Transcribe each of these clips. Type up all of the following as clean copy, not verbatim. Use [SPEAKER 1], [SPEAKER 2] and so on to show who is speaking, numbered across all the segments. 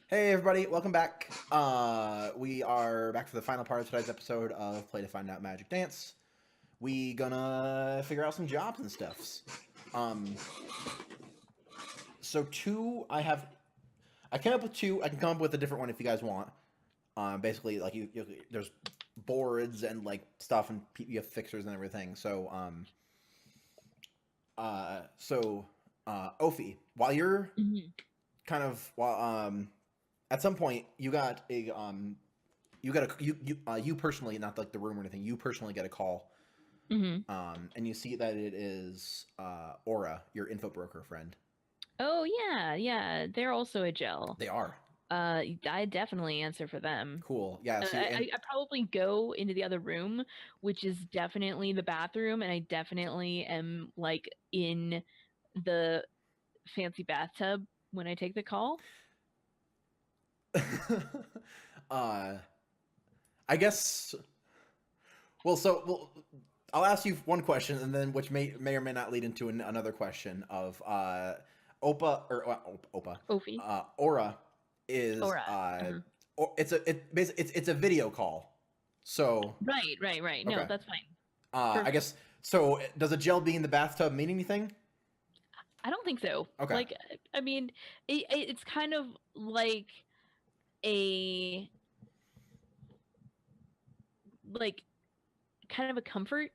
[SPEAKER 1] Hey everybody, welcome back. We are back for the final part of today's episode of Play to Find Out Magic Dance. We gonna figure out some jobs and stuffs. So I came up with two. I can come up with a different one if you guys want. Basically, like there's boards and like stuff, and you have fixers and everything. Ophi, while you're
[SPEAKER 2] Mhm.
[SPEAKER 1] at some point you personally, not like the room or anything, you personally get a call,
[SPEAKER 2] Mhm.
[SPEAKER 1] and you see that it is Aura, your info broker friend.
[SPEAKER 2] Oh yeah, yeah. They're also a gel.
[SPEAKER 1] They are
[SPEAKER 2] I definitely answer for them.
[SPEAKER 1] cool. Yeah, see,
[SPEAKER 2] I,
[SPEAKER 1] and
[SPEAKER 2] I I probably go into the other room, which is definitely the bathroom, and I definitely am like in the fancy bathtub when I take the call.
[SPEAKER 1] uh I guess. Well, I'll ask you one question, and then which may or may not lead into another question of
[SPEAKER 2] Ofi.
[SPEAKER 1] Aura is
[SPEAKER 2] Alright. Uh-huh.
[SPEAKER 1] it's a video call. So
[SPEAKER 2] Right. No,
[SPEAKER 1] okay,
[SPEAKER 2] that's fine.
[SPEAKER 1] I
[SPEAKER 2] Perfect.
[SPEAKER 1] guess so. Does a gel being in the bathtub mean anything?
[SPEAKER 2] I don't think so.
[SPEAKER 1] Okay,
[SPEAKER 2] Like, I mean, it's kind of like a like kind of a comfort,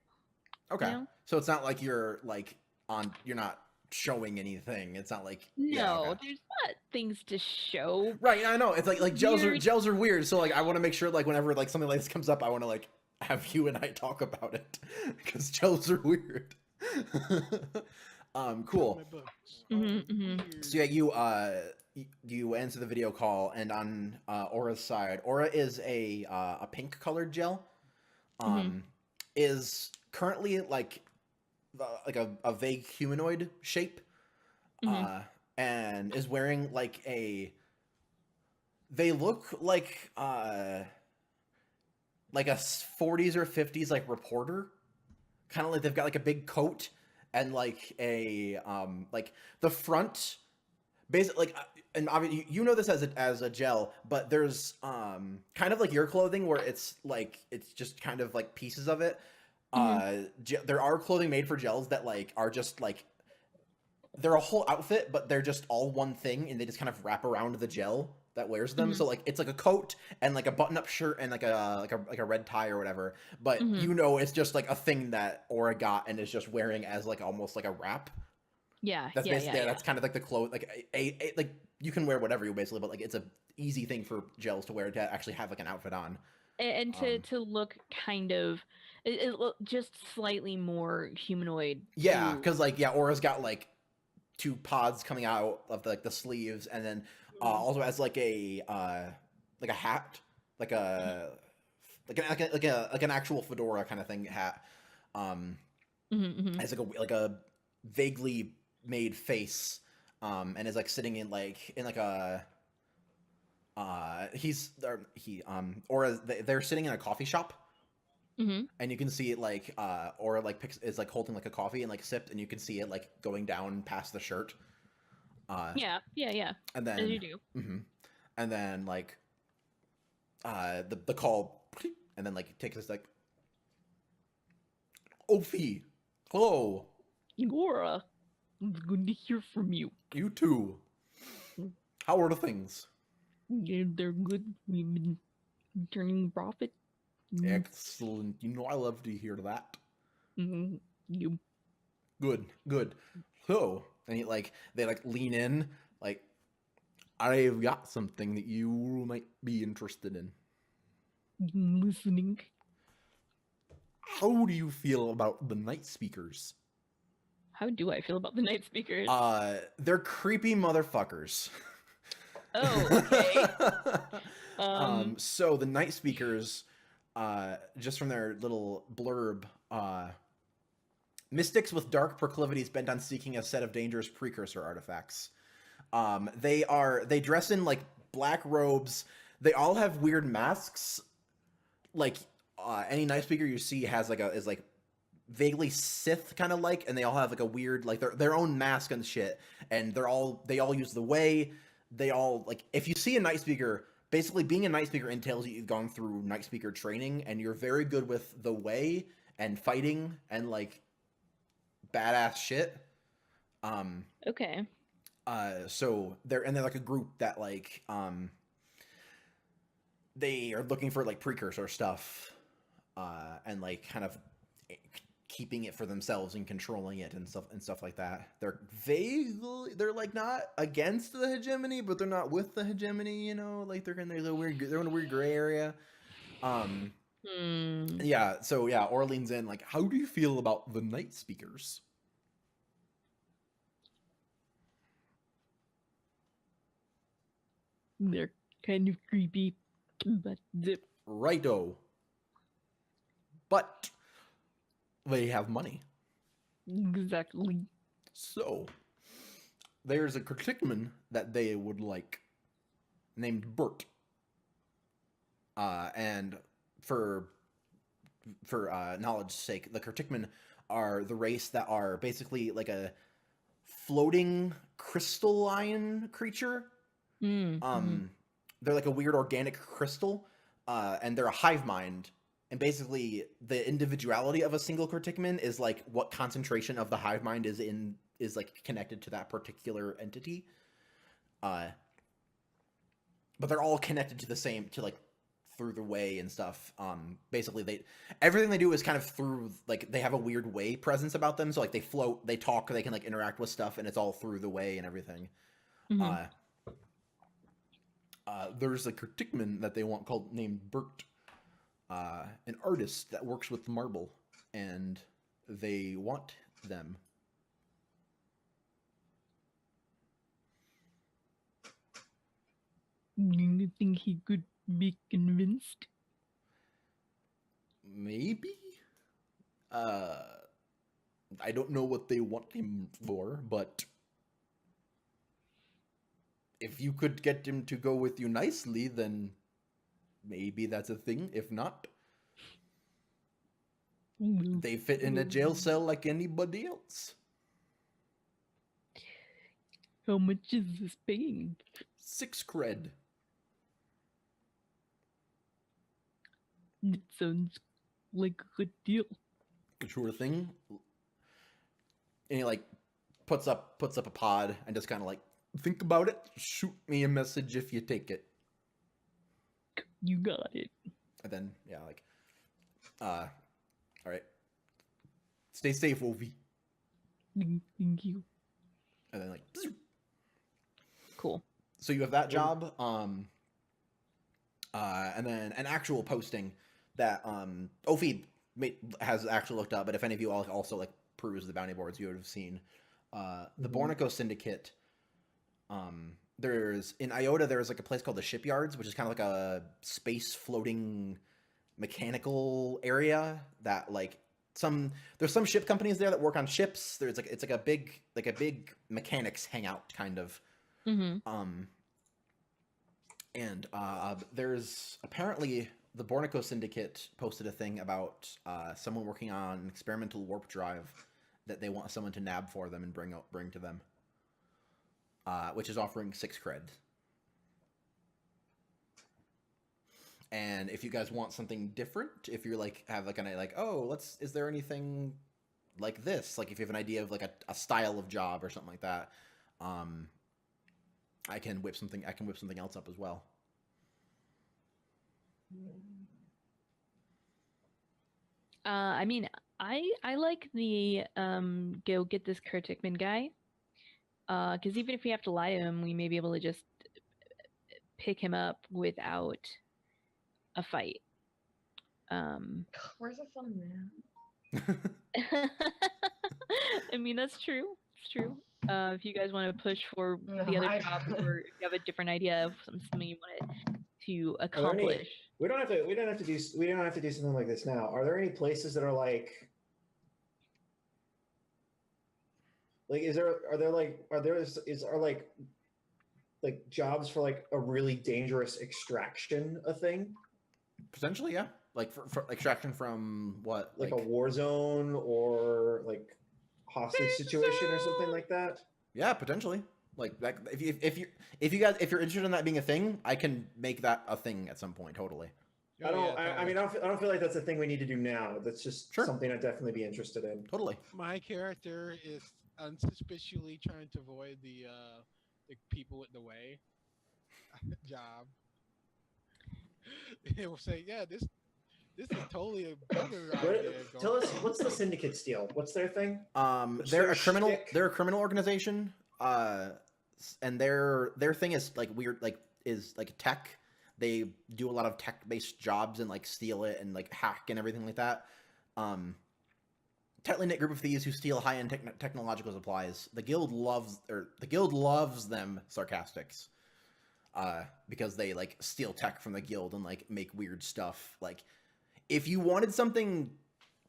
[SPEAKER 2] you
[SPEAKER 1] okay.
[SPEAKER 2] know?
[SPEAKER 1] So it's not like you're not showing anything. It's not like, yeah, okay.
[SPEAKER 2] No, there's not things to show.
[SPEAKER 1] Right, I know. It's like
[SPEAKER 2] Weird.
[SPEAKER 1] gels are weird. So like I want to make sure like whenever like something like this comes up, I want to like have you and I talk about it because gels are weird. Cool.
[SPEAKER 3] My books are
[SPEAKER 2] Hmm.
[SPEAKER 1] So yeah, you answer the video call, and on Aura's side, Aura is a pink colored gel.
[SPEAKER 2] Hmm.
[SPEAKER 1] Um, is currently like a vague humanoid shape.
[SPEAKER 2] Hmm.
[SPEAKER 1] Uh, and is wearing like a. They look like a 40s or 50s like reporter, kind of like they've got like a big coat and like a like the front basically like and obviously you know this as a gel, but there's kind of like your clothing where it's like it's just kind of like pieces of it.
[SPEAKER 2] Hmm.
[SPEAKER 1] There are clothing made for gels that like are just like they're a whole outfit, but they're just all one thing, and they just kind of wrap around the gel that wears them.
[SPEAKER 2] Hmm.
[SPEAKER 1] So like it's like a coat and like a button-up shirt and like a red tie or whatever. But
[SPEAKER 2] Hmm.
[SPEAKER 1] you know, it's just like a thing that Aura got and is just wearing as like almost like a wrap.
[SPEAKER 2] Yeah,
[SPEAKER 1] That's
[SPEAKER 2] yeah, yeah,
[SPEAKER 1] basically, yeah,
[SPEAKER 2] yeah.
[SPEAKER 1] that's kind of like the clothes, like like you can wear whatever you basically, but like it's a easy thing for gels to wear to actually have like an outfit on.
[SPEAKER 2] And to
[SPEAKER 1] Um,
[SPEAKER 2] to look kind of just slightly more humanoid
[SPEAKER 1] yeah,
[SPEAKER 2] to.
[SPEAKER 1] because like yeah, Aura's got like two pods coming out of the sleeves, and then also has like a hat, like a like an actual fedora kind of thing hat. Um,
[SPEAKER 2] Hmm. Hmm.
[SPEAKER 1] has like a vaguely made face, and is like sitting in like a he's or he or they're sitting in a coffee shop,
[SPEAKER 2] Hmm.
[SPEAKER 1] and you can see it like or like picks is like holding like a coffee and like sipped, and you can see it like going down past the shirt. Uh,
[SPEAKER 2] Yeah, yeah, yeah.
[SPEAKER 1] and
[SPEAKER 2] As you
[SPEAKER 1] then
[SPEAKER 2] do.
[SPEAKER 1] mhm. And then like the call, and then like it takes us like Ophi, hello,
[SPEAKER 2] Igora, it's good to hear from you.
[SPEAKER 1] you too. How are the things?
[SPEAKER 2] Yeah, they're good. We've been turning profit. Mm,
[SPEAKER 1] Excellent. You know I love to hear that.
[SPEAKER 2] you.
[SPEAKER 1] Good, good. So, and they like lean in, like I've got something that you might be interested in.
[SPEAKER 2] Listening.
[SPEAKER 1] How do you feel about the night speakers?
[SPEAKER 2] How do I feel about the night speakers?
[SPEAKER 1] They're creepy motherfuckers.
[SPEAKER 2] Oh, okay. Um,
[SPEAKER 1] So the night speakers, just from their little blurb, mystics with dark proclivities bent on seeking a set of dangerous precursor artifacts. They dress in like black robes. They all have weird masks. Like any night speaker you see has like a is like vaguely Sith kind of like, and they all have like a weird like their own mask and shit. And they all use the way. they all like if you see a night speaker, basically being a night speaker entails that you've gone through night speaker training and you're very good with the way and fighting and like badass shit.
[SPEAKER 2] Okay.
[SPEAKER 1] So they're like a group that like they are looking for like precursor stuff, and like kind of keeping it for themselves and controlling it and stuff like that. They're vaguely they're like not against the hegemony, but they're not with the hegemony. You know, like they're in a weird gray area. Yeah. So yeah, Orleans in like, how do you feel about the night speakers?
[SPEAKER 2] They're kind of creepy, but zip.
[SPEAKER 1] Righto. But they have money.
[SPEAKER 2] Exactly.
[SPEAKER 1] So there's a criticman that they would like named Bert. And for knowledge's sake, the criticmen are the race that are basically like a floating crystalline creature. They're like a weird organic crystal, and they're a hive mind. And basically, the individuality of a single criticman is like what concentration of the hive mind is like connected to that particular entity. But they're all connected to the same like through the way and stuff. Basically, everything they do is kind of through like they have a weird way presence about them. So like they float, they talk, they can like interact with stuff, and it's all through the way and everything. There's a criticman that they want named Bert, an artist that works with marble, and they want them.
[SPEAKER 2] You think he could be convinced?
[SPEAKER 1] Maybe. I don't know what they want him for, but if you could get him to go with you nicely, then maybe that's a thing. If not, they fit in a jail cell like anybody else.
[SPEAKER 2] How much is this paying?
[SPEAKER 1] 6 cred.
[SPEAKER 2] It sounds like a good deal.
[SPEAKER 1] Sure thing. And he like puts up a pod and just kind of like, think about it. Shoot me a message if you take it.
[SPEAKER 2] You got it.
[SPEAKER 1] And then yeah, like, all right. Stay safe, Ovi.
[SPEAKER 2] Thank you.
[SPEAKER 1] And then like,
[SPEAKER 2] cool.
[SPEAKER 1] So you have that job, and then an actual posting that Ofi has actually looked up. But if any of you all also like peruse the bounty boards, you would have seen the Bornico Syndicate. There's in Iota there's like a place called the Shipyards, which is kind of like a space floating mechanical area that like there's some ship companies there that work on ships. There's like it's like a big mechanics hangout kind of. And there's apparently the Bornico Syndicate posted a thing about someone working on an experimental warp drive that they want someone to nab for them and bring to them, which is offering 6 cred. And if you guys want something different, if you're like have like is there anything like this? Like if you have an idea of like a style of job or something like that, I can whip something else up as well.
[SPEAKER 2] I mean, I like the go get this Kurtikman guy. Because even if we have to lie to him, we may be able to just pick him up without a fight.
[SPEAKER 3] Where's the fun, man?
[SPEAKER 2] I mean, that's true. It's true. If you guys want to push for the other job, or if you have a different idea of something you want to accomplish,
[SPEAKER 4] we don't have to do something like this now. Are there any places that are like jobs for like a really dangerous extraction a thing?
[SPEAKER 1] Potentially, yeah. Like for extraction from what?
[SPEAKER 4] Like a war zone or like hostage situation or something like that?
[SPEAKER 1] Yeah, potentially. Like that, if you're interested in that being a thing, I can make that a thing at some point. Totally.
[SPEAKER 4] I don't. I mean, I don't feel like that's a thing we need to do now. That's just
[SPEAKER 1] Sure.
[SPEAKER 4] something I'd definitely be interested in.
[SPEAKER 1] Totally.
[SPEAKER 3] My character is unsuspiciously trying to avoid the people with the way job. It will say, yeah, this is totally a better idea.
[SPEAKER 4] Tell us, what's the Syndicate's deal? What's their thing? What's
[SPEAKER 1] They're
[SPEAKER 4] their
[SPEAKER 1] a criminal.
[SPEAKER 4] shtick?
[SPEAKER 1] They're a criminal organization. And their thing is like weird, like is like tech. They do a lot of tech-based jobs and like steal it and like hack and everything like that. Tightly knit group of thieves who steal high-end technological supplies. The guild loves them sarcastics, because they like steal tech from the guild and like make weird stuff. Like, if you wanted something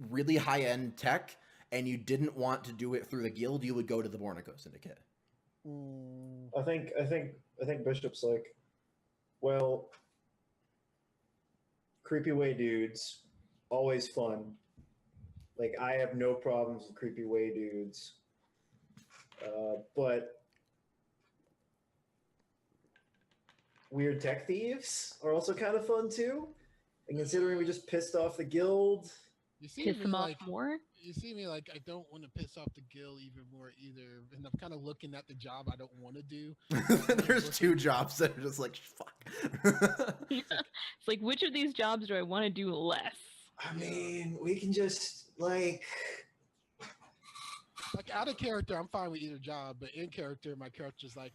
[SPEAKER 1] really high-end tech and you didn't want to do it through the guild, you would go to the Bornico Syndicate.
[SPEAKER 4] I think Bishop's like, well, creepy way dudes, always fun. Like, I have no problems with creepy way dudes, but weird tech thieves are also kind of fun too. And considering we just pissed off the guild,
[SPEAKER 3] You see
[SPEAKER 2] Piss
[SPEAKER 3] me
[SPEAKER 2] them off
[SPEAKER 3] like
[SPEAKER 2] more?
[SPEAKER 3] you see me like I don't want to piss off the guild even more either, and I'm kind of looking at the job I don't want to do.
[SPEAKER 1] There's two jobs that are just like fuck.
[SPEAKER 2] It's like, which of these jobs do I want to do less?
[SPEAKER 4] I mean, we can just like.
[SPEAKER 3] Like out of character, I'm fine with either job, but in character, my character's like,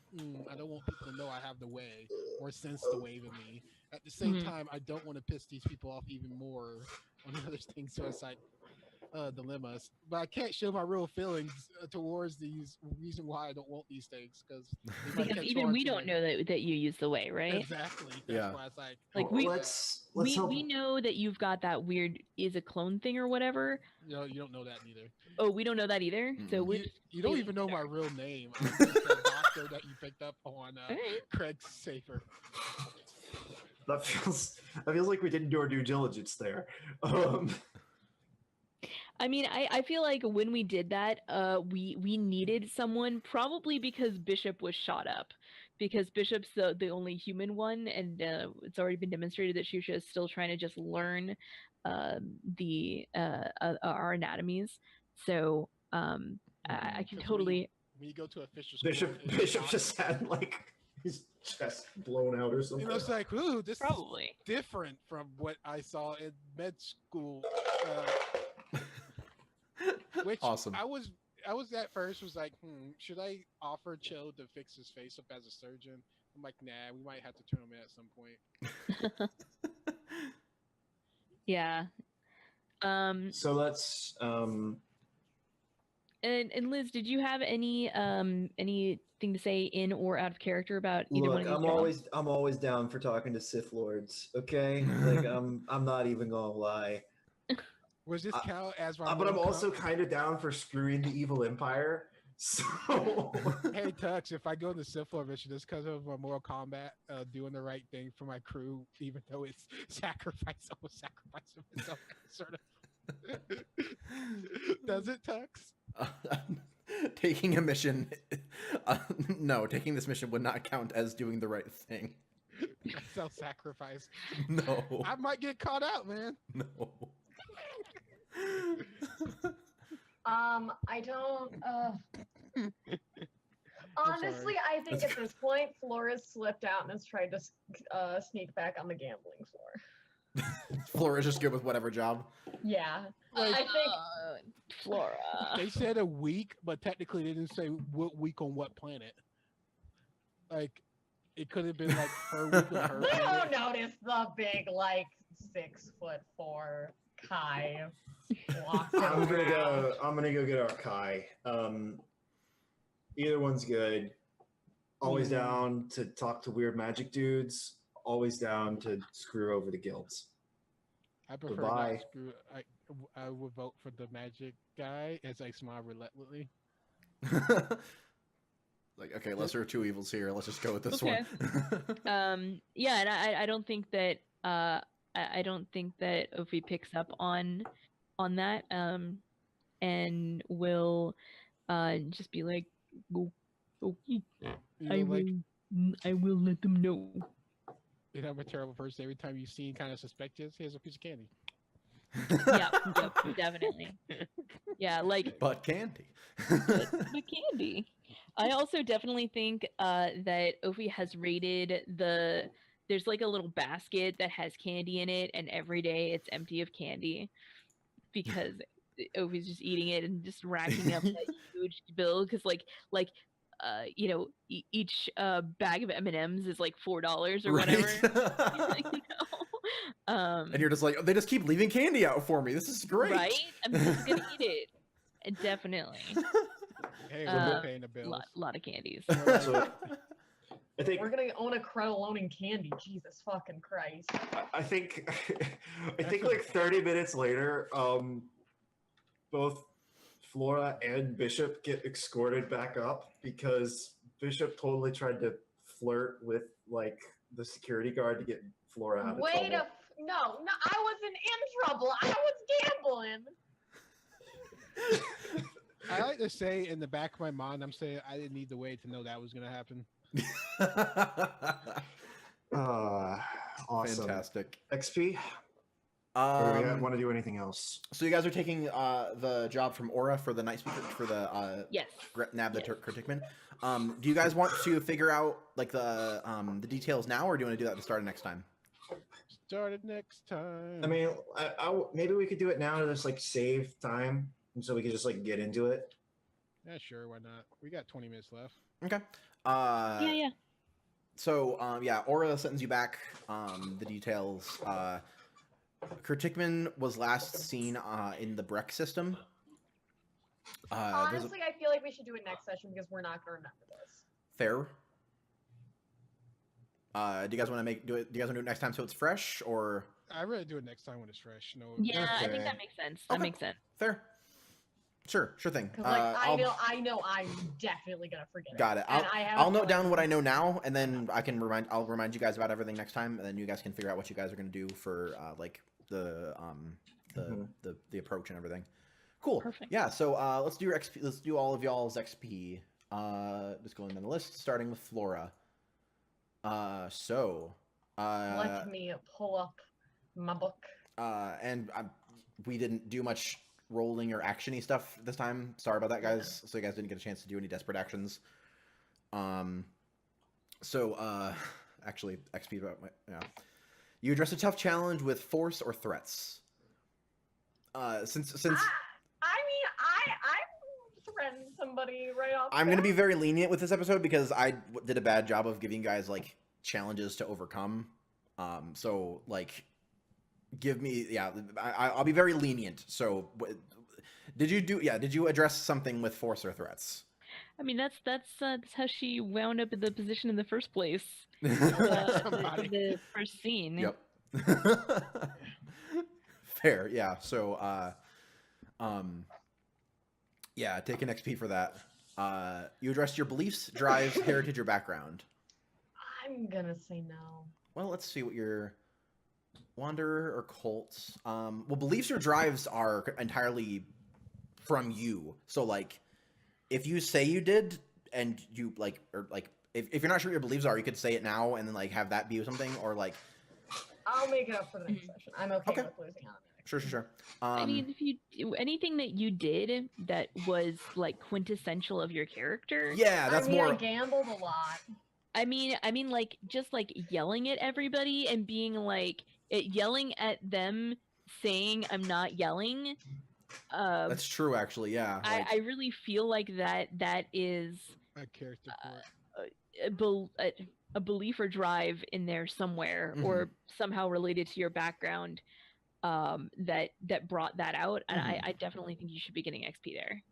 [SPEAKER 3] I don't want people to know I have the way or sense the way of me. At the same time, I don't want to piss these people off even more on other things. So it's like dilemmas, but I can't show my real feelings towards these reason why I don't want these things
[SPEAKER 2] Because even we don't know that you use the way, right?
[SPEAKER 3] Exactly. That's why it's like
[SPEAKER 4] let's
[SPEAKER 2] we
[SPEAKER 4] help.
[SPEAKER 2] know that you've got that weird is a clone thing or whatever.
[SPEAKER 3] No, you don't know that either.
[SPEAKER 2] Oh, we don't know that either. So we're
[SPEAKER 3] You don't even know my real name. I'm just a doctor that you picked up on Craig's Safer.
[SPEAKER 4] That feels like we didn't do our due diligence there.
[SPEAKER 2] I mean, I feel like when we did that, we needed someone, probably because Bishop was shot up, because Bishop's the only human one, and it's already been demonstrated that Shusha is still trying to just learn our anatomies. So I can totally.
[SPEAKER 3] When you go to official school,
[SPEAKER 4] Bishop just had like his chest blown out or something.
[SPEAKER 3] You know, it's like, ooh, this
[SPEAKER 2] Probably.
[SPEAKER 3] is different from what I saw in med school. Which
[SPEAKER 1] Awesome.
[SPEAKER 3] I was at first was like, should I offer Cho to fix his face up as a surgeon? I'm like, nah, we might have to turn him in at some point.
[SPEAKER 2] Yeah.
[SPEAKER 4] So let's.
[SPEAKER 2] And Liz, did you have anything to say in or out of character about either
[SPEAKER 4] Look,
[SPEAKER 2] one of these jobs?
[SPEAKER 4] I'm always down for talking to Sith Lords. Okay, like I'm not even gonna lie.
[SPEAKER 3] Was this count as my?
[SPEAKER 4] But I'm also kind of down for screwing the evil empire. So
[SPEAKER 3] hey Tux, if I go to Sith Lord mission, it's because of my Mortal Kombat doing the right thing for my crew, even though it's almost sacrifice of myself, sort of. Does it, Tux?
[SPEAKER 1] Taking a mission, no, taking this mission would not count as doing the right thing.
[SPEAKER 3] Self-sacrifice.
[SPEAKER 1] No.
[SPEAKER 3] I might get caught out, man.
[SPEAKER 1] No.
[SPEAKER 5] I don't. Honestly, I think at this point, Flora's slipped out and has tried to sneak back on the gambling floor.
[SPEAKER 1] Flora's just good with whatever job.
[SPEAKER 5] Yeah,
[SPEAKER 3] Like,
[SPEAKER 5] I think.
[SPEAKER 2] Flora.
[SPEAKER 3] They said a week, but technically they didn't say what week on what planet. Like, it could have been like her week on her
[SPEAKER 5] We
[SPEAKER 3] planet.
[SPEAKER 5] don't notice the big, like, 6'4" Kai. walking
[SPEAKER 4] I'm
[SPEAKER 5] around.
[SPEAKER 4] gonna go get our Kai. Either one's good. Always down to talk to weird magic dudes. Always down to screw over the guilds.
[SPEAKER 3] I prefer
[SPEAKER 4] Goodbye.
[SPEAKER 3] not screw. I would vote for the magic guy as I smile relentlessly.
[SPEAKER 1] Like, okay, lesser of two evils here. Let's just go with this
[SPEAKER 2] Okay.
[SPEAKER 1] one.
[SPEAKER 2] Yeah, and I don't think that I don't think that Ophi picks up on that and will just be like, Okay,
[SPEAKER 3] You
[SPEAKER 2] I
[SPEAKER 3] know, like,
[SPEAKER 2] I will let them know.
[SPEAKER 3] you know, I'm a terrible person. Every time you see kind of suspicious, here's a piece of candy.
[SPEAKER 2] Yep, definitely. Yeah, like
[SPEAKER 1] But candy.
[SPEAKER 2] the candy. I also definitely think that Ophi has rated there's like a little basket that has candy in it, and every day it's empty of candy because Ophi's just eating it and just racking up that huge bill because you know, each bag of M&Ms is like $4 or whatever.
[SPEAKER 1] Right.
[SPEAKER 2] You know?
[SPEAKER 1] And you're just like, they just keep leaving candy out for me. This is great.
[SPEAKER 2] Right? I'm just gonna eat it. Definitely.
[SPEAKER 3] Hey,
[SPEAKER 2] Uh,
[SPEAKER 3] we're paying the bills.
[SPEAKER 2] Lot of candies.
[SPEAKER 4] So I think
[SPEAKER 5] We're gonna own a Krell in candy. Jesus fucking Christ.
[SPEAKER 4] I think I think like 30 minutes later, both Flora and Bishop get escorted back up because Bishop totally tried to flirt with like the security guard to get Flora out of
[SPEAKER 5] Wait
[SPEAKER 4] trouble.
[SPEAKER 5] no, I wasn't in trouble. I was gambling.
[SPEAKER 3] I like to say in the back of my mind, I'm saying I didn't need to wait to know that was going to happen.
[SPEAKER 4] Awesome.
[SPEAKER 1] Fantastic.
[SPEAKER 4] XP? Or do we want to do anything else?
[SPEAKER 1] So you guys are taking the job from Aura for the night speaker for the
[SPEAKER 2] Yes.
[SPEAKER 1] nab the
[SPEAKER 2] Yes.
[SPEAKER 1] Criticman. Do you guys want to figure out like the details now, or do you want to do that at the start of next time?
[SPEAKER 3] Start it next time.
[SPEAKER 4] I mean, maybe we could do it now to just like save time, and so we could just like get into it.
[SPEAKER 3] Yeah, sure, why not? We got 20 minutes left.
[SPEAKER 1] Okay.
[SPEAKER 2] Yeah.
[SPEAKER 1] So yeah, Aura sends you back the details. Criticman was last seen in the Breck system.
[SPEAKER 5] Honestly, I feel like we should do it next session because we're not gonna remember this.
[SPEAKER 1] Fair. Do you guys want to do it? Do you guys want to do it next time so it's fresh, or?
[SPEAKER 3] I really do it next time when it's fresh. No.
[SPEAKER 2] Yeah, I think
[SPEAKER 4] Okay.
[SPEAKER 2] that makes sense. That
[SPEAKER 1] Okay.
[SPEAKER 2] makes sense.
[SPEAKER 1] Fair. Sure thing.
[SPEAKER 5] 'Cause, like, I know I'm definitely gonna forget.
[SPEAKER 1] Got it.
[SPEAKER 5] And I have
[SPEAKER 1] I'll
[SPEAKER 5] a
[SPEAKER 1] note down
[SPEAKER 5] feeling-
[SPEAKER 1] what I know now, and then I'll remind you guys about everything next time, and then you guys can figure out what you guys are gonna do for like the approach and everything. Cool.
[SPEAKER 2] Perfect.
[SPEAKER 1] Yeah. So let's do your XP. Let's do all of y'all's XP. Just going down the list, starting with Flora.
[SPEAKER 5] Let me pull up my book.
[SPEAKER 1] And we didn't do much rolling or actiony stuff this time. Sorry about that, guys. So you guys didn't get a chance to do any desperate actions. Actually, XP about yeah. You address a tough challenge with force or threats. Since
[SPEAKER 5] I mean, I threatened somebody right off.
[SPEAKER 1] I'm
[SPEAKER 5] the
[SPEAKER 1] gonna
[SPEAKER 5] bat.
[SPEAKER 1] be very lenient with this episode because I did a bad job of giving guys like challenges to overcome. So like, give me I'll be very lenient. So did you address something with force or threats?
[SPEAKER 2] I mean, that's how she wound up in the position in the first place.
[SPEAKER 3] Somebody.
[SPEAKER 2] The first scene.
[SPEAKER 1] Yep. Fair, yeah. So, yeah, take an XP for that. You addressed your beliefs, drives, heritage, or background.
[SPEAKER 5] I'm gonna say no.
[SPEAKER 1] Well, let's see what your wanderer or cult. Well, beliefs or drives are entirely from you. So, like, if you say you did, and you if you're not sure what your beliefs are, you could say it now and then like have that be something, or like.
[SPEAKER 5] I'll make it up for the next session. I'm okay
[SPEAKER 1] Okay.
[SPEAKER 5] with losing on it.
[SPEAKER 1] Sure.
[SPEAKER 2] I mean, if you do anything that you did that was like quintessential of your character.
[SPEAKER 1] yeah, that's
[SPEAKER 5] I mean,
[SPEAKER 1] more.
[SPEAKER 5] I gambled a lot.
[SPEAKER 2] I mean, like just like yelling at everybody and being like yelling at them, saying I'm not yelling.
[SPEAKER 1] That's true, actually. Yeah.
[SPEAKER 2] I really feel like that is
[SPEAKER 3] A character
[SPEAKER 2] a belief or drive in there somewhere, or somehow related to your background, that brought that out, and I definitely think you should be getting XP there.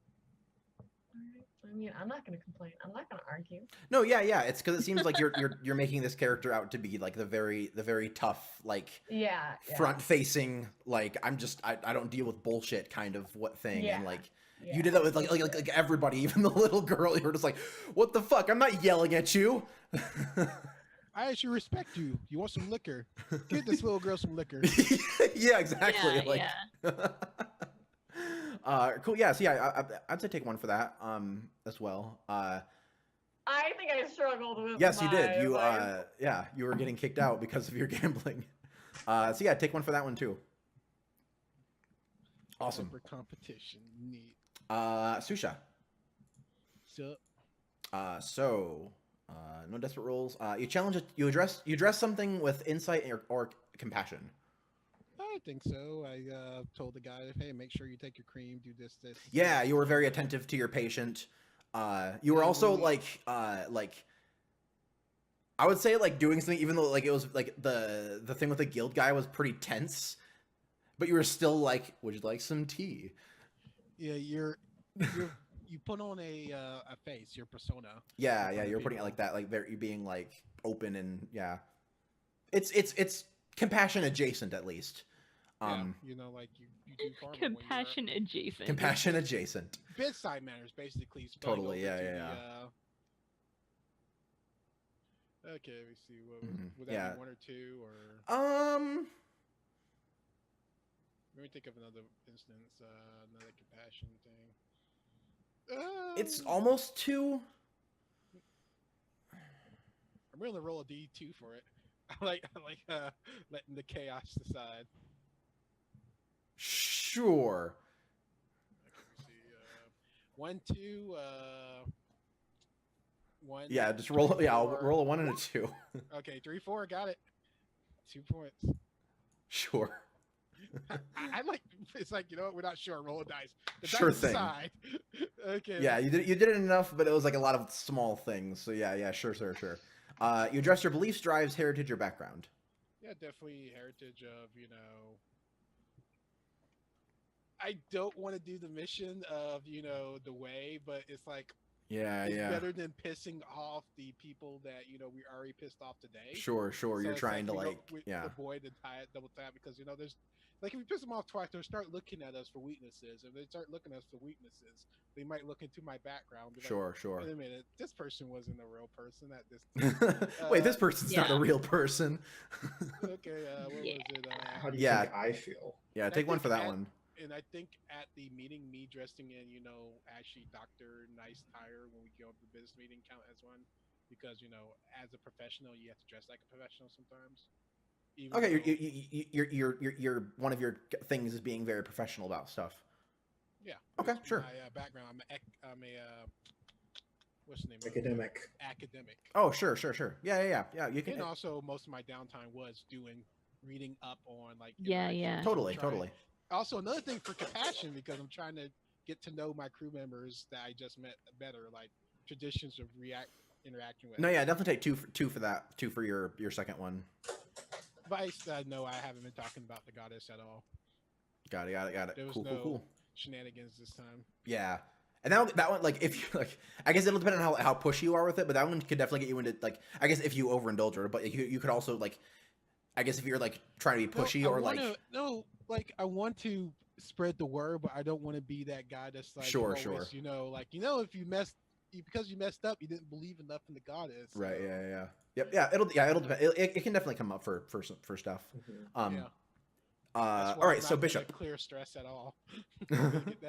[SPEAKER 5] I mean, I'm not gonna complain. I'm not gonna argue.
[SPEAKER 1] No, yeah. It's because it seems like you're making this character out to be like the very tough, like
[SPEAKER 5] Yeah.
[SPEAKER 1] front facing, like I don't deal with bullshit kind of thing,
[SPEAKER 5] Yeah.
[SPEAKER 1] and like you did that with like everybody, even the little girl. You were just like, what the fuck? I'm not yelling at you.
[SPEAKER 3] I actually respect you. You want some liquor? Give this little girl some liquor.
[SPEAKER 1] Yeah, exactly.
[SPEAKER 2] Yeah,
[SPEAKER 1] Cool. Yeah. So yeah, I'd say take one for that. As well.
[SPEAKER 5] I struggled with.
[SPEAKER 1] Yes, you did. You
[SPEAKER 5] my-
[SPEAKER 1] yeah, you were getting kicked out because of your gambling. So yeah, take one for that one too. Awesome.
[SPEAKER 3] Super competition. Neat.
[SPEAKER 1] Susha.
[SPEAKER 3] So,
[SPEAKER 1] No desperate rolls. You challenge it. You address something with insight or compassion.
[SPEAKER 3] I think so. I told the guy, hey, make sure you take your cream, do this.
[SPEAKER 1] Yeah, you were very attentive to your patient. You were also like I would say like doing something, even though like it was like the thing with the guild guy was pretty tense, but you were still like, would you like some tea?
[SPEAKER 3] Yeah, you put on a face, your persona.
[SPEAKER 1] Yeah,
[SPEAKER 3] in
[SPEAKER 1] yeah,
[SPEAKER 3] front of
[SPEAKER 1] you're putting it
[SPEAKER 3] people.
[SPEAKER 1] like that, like you being like open and yeah, it's compassion adjacent at least.
[SPEAKER 3] Yeah, you know, like you do farming when you're-
[SPEAKER 2] Compassion adjacent.
[SPEAKER 1] Compassion adjacent.
[SPEAKER 3] bedside manners, basically. spilling
[SPEAKER 1] Totally,
[SPEAKER 3] over
[SPEAKER 1] yeah,
[SPEAKER 3] to
[SPEAKER 1] yeah,
[SPEAKER 3] Okay, let me see.
[SPEAKER 1] Mhm,
[SPEAKER 3] Would that
[SPEAKER 1] yeah.
[SPEAKER 3] be one or two, or let me think of another instance, another compassion thing.
[SPEAKER 1] It's almost two.
[SPEAKER 3] I'm willing to roll a D2 for it. I like letting the chaos decide.
[SPEAKER 1] Sure.
[SPEAKER 3] Okay, let me see. 1, 2, 1.
[SPEAKER 1] Yeah, just roll.
[SPEAKER 3] 3,
[SPEAKER 1] Yeah, I'll
[SPEAKER 3] 4.
[SPEAKER 1] roll a 1 and a 2.
[SPEAKER 3] Okay, 3, 4, got it. 2 points.
[SPEAKER 1] Sure.
[SPEAKER 3] I like. It's like, you know what? We're not sure. Roll a dice. The
[SPEAKER 1] Sure
[SPEAKER 3] dice
[SPEAKER 1] thing.
[SPEAKER 3] decide. Okay.
[SPEAKER 1] Yeah, you did it enough, but it was like a lot of small things. So yeah, sure. You address your beliefs, drives, heritage, or background.
[SPEAKER 3] Yeah, definitely heritage of, you know. I don't want to do the mission of, you know, the way, but it's like
[SPEAKER 1] Yeah,
[SPEAKER 3] it's
[SPEAKER 1] yeah.
[SPEAKER 3] better than pissing off the people that, you know, we already pissed off today.
[SPEAKER 1] Sure.
[SPEAKER 3] So
[SPEAKER 1] You're
[SPEAKER 3] it's
[SPEAKER 1] trying to
[SPEAKER 3] we
[SPEAKER 1] like, yeah.
[SPEAKER 3] avoid the double tap, because, you know, there's like, if we piss them off twice, they'll start looking at us for weaknesses. If they start looking at us for weaknesses, they might look into my background. Be like,
[SPEAKER 1] Sure.
[SPEAKER 3] Wait a minute, this person wasn't a real person at this.
[SPEAKER 1] Wait, this person's not a
[SPEAKER 2] yeah.
[SPEAKER 1] real person.
[SPEAKER 3] Okay, what
[SPEAKER 2] Yeah.
[SPEAKER 3] was it?
[SPEAKER 4] How do you
[SPEAKER 1] Yeah.
[SPEAKER 4] think I feel?
[SPEAKER 1] Yeah,
[SPEAKER 3] I
[SPEAKER 1] take one
[SPEAKER 3] think
[SPEAKER 1] for that
[SPEAKER 3] at-
[SPEAKER 1] one.
[SPEAKER 3] And I think at the meeting, me dressing in, you know, actually Dr. Nice Tire when we go to the business meeting count as one, because, you know, as a professional, you have to dress like a professional sometimes. Even
[SPEAKER 1] Okay,
[SPEAKER 3] though-
[SPEAKER 1] you're one of your things is being very professional about stuff.
[SPEAKER 3] Yeah.
[SPEAKER 1] Okay,
[SPEAKER 3] because
[SPEAKER 1] sure.
[SPEAKER 3] My background, I'm a what's the name?
[SPEAKER 4] Academic.
[SPEAKER 3] Academic.
[SPEAKER 1] Oh, sure. Yeah. You can
[SPEAKER 3] And also, most of my downtime was reading up on like.
[SPEAKER 2] Yeah,
[SPEAKER 3] interactions.
[SPEAKER 2] yeah.
[SPEAKER 3] I'm
[SPEAKER 1] totally.
[SPEAKER 3] trying- Also, another thing for compassion, because I'm trying to get to know my crew members that I just met better, like traditions of interacting with.
[SPEAKER 1] No, yeah, definitely take two for that. Two for your second one.
[SPEAKER 3] Vice, no, I haven't been talking about the goddess at all.
[SPEAKER 1] Got it.
[SPEAKER 3] There was
[SPEAKER 1] Cool.
[SPEAKER 3] shenanigans this time.
[SPEAKER 1] Yeah. And that one, like, if you like, I guess it'll depend on how pushy you are with it, but that one could definitely get you into like, I guess if you overindulge her, but you could also like, I guess if you're like trying to be pushy
[SPEAKER 3] I want to spread the word, but I don't want to be that guy that's like,
[SPEAKER 1] Sure.
[SPEAKER 3] You know, like, you know, because you messed up, you didn't believe enough in the goddess.
[SPEAKER 1] right.
[SPEAKER 3] so-
[SPEAKER 1] Yeah. Yep. Yeah. It'll depend. It can definitely come up for stuff.
[SPEAKER 4] Mhm.
[SPEAKER 3] Yeah. That's
[SPEAKER 1] All
[SPEAKER 3] why
[SPEAKER 1] right.
[SPEAKER 3] I'm
[SPEAKER 1] So
[SPEAKER 3] not gonna
[SPEAKER 1] Bishop,
[SPEAKER 3] clear stress at all. Get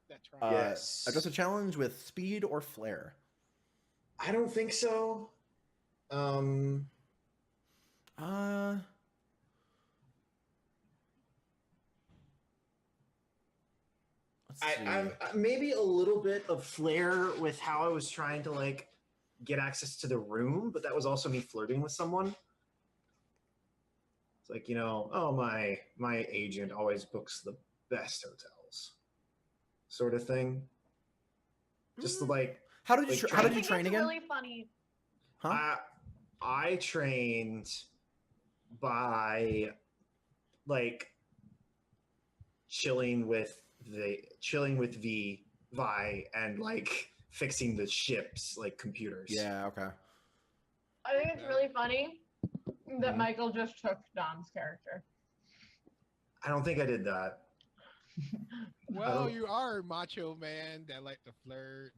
[SPEAKER 3] that trial.
[SPEAKER 4] Yes.
[SPEAKER 1] address a challenge with speed or flair.
[SPEAKER 4] I don't think so.
[SPEAKER 1] Let's see.
[SPEAKER 4] I'm maybe a little bit of flair with how I was trying to like get access to the room, but that was also me flirting with someone. It's like, you know, oh, my agent always books the best hotels, sort of thing. Just to, like,
[SPEAKER 1] How did you
[SPEAKER 4] like,
[SPEAKER 1] how
[SPEAKER 5] I
[SPEAKER 1] did you
[SPEAKER 5] think
[SPEAKER 1] train
[SPEAKER 5] it's
[SPEAKER 1] again?
[SPEAKER 5] really funny.
[SPEAKER 1] Huh?
[SPEAKER 4] I trained by like chilling with Vi and like fixing the ship's like computers.
[SPEAKER 1] Yeah. Okay.
[SPEAKER 5] I think it's really funny that
[SPEAKER 1] Mhm.
[SPEAKER 5] Michael just took Dom's character.
[SPEAKER 4] I don't think I did that.
[SPEAKER 3] Well,
[SPEAKER 4] don't-
[SPEAKER 3] you are a macho man that like to flirt.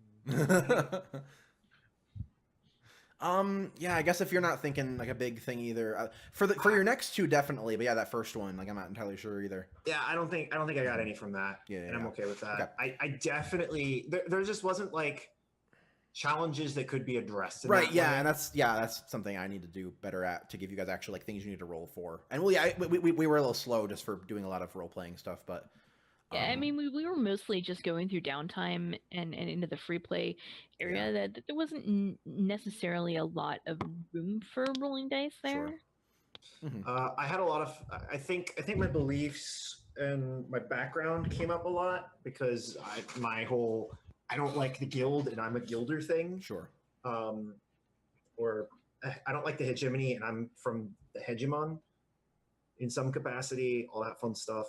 [SPEAKER 3] And...
[SPEAKER 1] Yeah, I guess if you're not thinking like a big thing either, for your next two definitely, but yeah, that first one, like I'm not entirely sure either.
[SPEAKER 4] Yeah, I don't think I got any from that.
[SPEAKER 1] Yeah,
[SPEAKER 4] and I'm
[SPEAKER 1] yeah.
[SPEAKER 4] okay with that. I definitely there just wasn't like challenges that could be addressed. In
[SPEAKER 1] Right,
[SPEAKER 4] that
[SPEAKER 1] yeah,
[SPEAKER 4] way.
[SPEAKER 1] and that's something I need to do better at, to give you guys actually like things you need to roll for. And well, yeah, we were a little slow just for doing a lot of role playing stuff, but
[SPEAKER 2] Yeah, I mean, we were mostly just going through downtime and into the free play area. That there wasn't necessarily a lot of room for rolling dice there.
[SPEAKER 1] Sure.
[SPEAKER 4] I had a lot of. I think my beliefs and my background came up a lot because I don't like the guild and I'm a guilder thing.
[SPEAKER 1] Sure.
[SPEAKER 4] Or I don't like the hegemony and I'm from the hegemon in some capacity. All that fun stuff.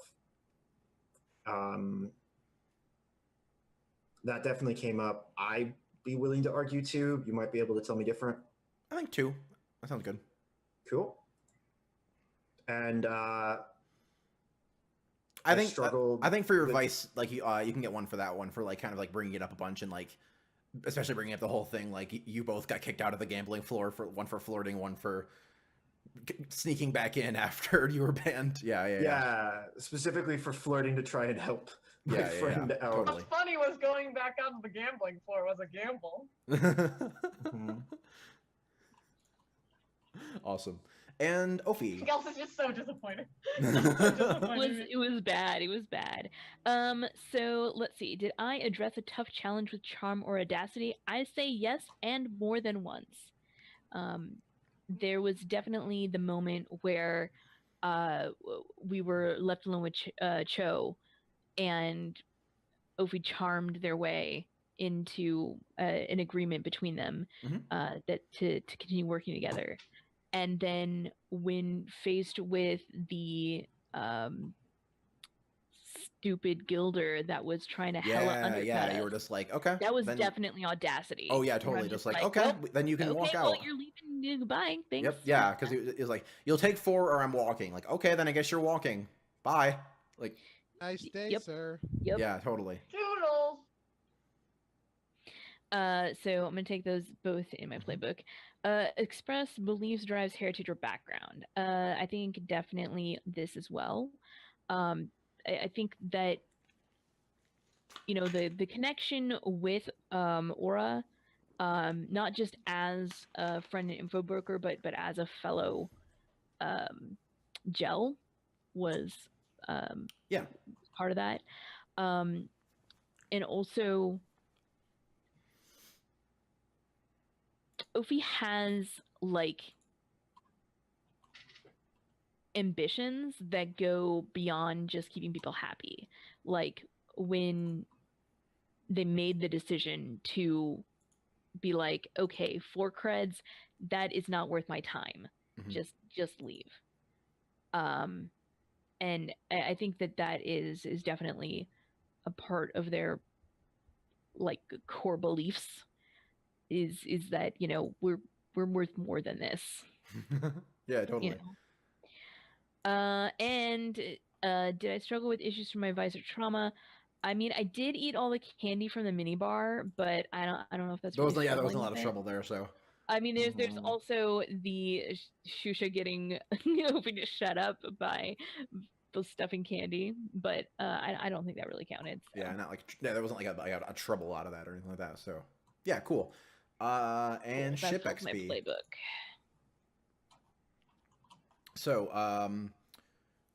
[SPEAKER 4] That definitely came up. I'd be willing to argue too. You might be able to tell me different.
[SPEAKER 1] I think 2. That sounds good.
[SPEAKER 4] Cool. And
[SPEAKER 1] I think
[SPEAKER 4] struggled
[SPEAKER 1] I think for your
[SPEAKER 4] with-
[SPEAKER 1] advice, like you can get one for that one, for like kind of like bringing it up a bunch, and like especially bringing up the whole thing. Like you both got kicked out of the gambling floor, for one for flirting, one for sneaking back in after you were banned. Yeah.
[SPEAKER 4] Specifically for flirting to try and help my
[SPEAKER 1] Yeah,
[SPEAKER 4] friend out.
[SPEAKER 1] totally.
[SPEAKER 5] What's funny was going back onto the gambling floor was a gamble.
[SPEAKER 1] Awesome. And Ophi.
[SPEAKER 5] Gels is just so disappointed.
[SPEAKER 2] It was bad. It was bad. So let's see. Did I address a tough challenge with charm or audacity? I say yes, and more than once. There was definitely the moment where we were left alone with Cho, and Ophi charmed their way into an agreement between them that to continue working together. And then when faced with the stupid gilder that was trying to hella undercut
[SPEAKER 1] Yeah, you were
[SPEAKER 2] us,
[SPEAKER 1] just like, okay.
[SPEAKER 2] that was
[SPEAKER 1] then-
[SPEAKER 2] definitely audacity.
[SPEAKER 1] Oh yeah,
[SPEAKER 2] where I'm
[SPEAKER 1] totally. Just like, okay,
[SPEAKER 2] well,
[SPEAKER 1] then you can
[SPEAKER 2] okay,
[SPEAKER 1] walk
[SPEAKER 2] well,
[SPEAKER 1] out.
[SPEAKER 2] you're leaving. Goodbye. Thanks.
[SPEAKER 1] Yep, yeah, because it was like, you'll take 4 or I'm walking. Like, okay, then I guess you're walking. Bye. Like,
[SPEAKER 3] Nice day,
[SPEAKER 2] Yep.
[SPEAKER 3] sir.
[SPEAKER 2] Yep.
[SPEAKER 1] yeah, totally.
[SPEAKER 5] Doodles.
[SPEAKER 2] So I'm gonna take those both in my playbook. Express beliefs, drives, heritage, or background. I think definitely this as well. I think that the connection with Aura, not just as a friend and info broker, but as a fellow gel, was part of that. And also, Ophi has like ambitions that go beyond just keeping people happy. Like when they made the decision to be like, okay, 4 creds, that is not worth my time.
[SPEAKER 1] Mhm.
[SPEAKER 2] Just leave. And I think that is definitely a part of their like core beliefs, is that we're worth more than this.
[SPEAKER 1] Yeah, totally.
[SPEAKER 2] And did I struggle with issues from my vice or trauma? I mean, I did eat all the candy from the mini bar, but I don't know if that's
[SPEAKER 1] There wasn't,
[SPEAKER 2] really
[SPEAKER 1] there wasn't a
[SPEAKER 2] struggling
[SPEAKER 1] lot of
[SPEAKER 2] with it.
[SPEAKER 1] trouble there, so.
[SPEAKER 2] I mean, there's
[SPEAKER 4] Mhm.
[SPEAKER 2] also the Shusha getting hoping to shut up by the stuffing candy, but I don't think that really counted. So.
[SPEAKER 1] Yeah, not like, there wasn't like a trouble out of that or anything like that, so. Yeah, cool. And
[SPEAKER 2] Cool,
[SPEAKER 1] ship
[SPEAKER 2] that's my
[SPEAKER 1] XP.
[SPEAKER 2] playbook.
[SPEAKER 1] So,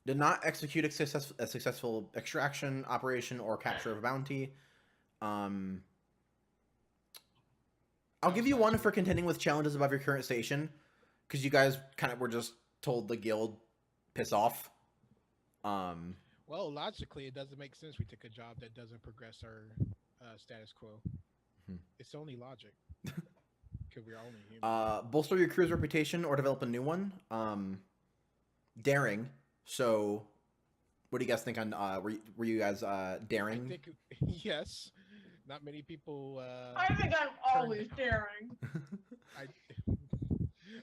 [SPEAKER 1] did not execute a successful extraction operation or capture of a bounty. I'll give you 1 for contending with challenges above your current station, because you guys kind of were just told the guild piss off.
[SPEAKER 3] Well, logically, it doesn't make sense. We took a job that doesn't progress our status quo. It's only logic. Because we're only human.
[SPEAKER 1] Bolster your crew's reputation or develop a new one. Daring. So, what do you guys think on? Were you guys daring?
[SPEAKER 3] I think yes. Not many people.
[SPEAKER 5] I think I'm always daring.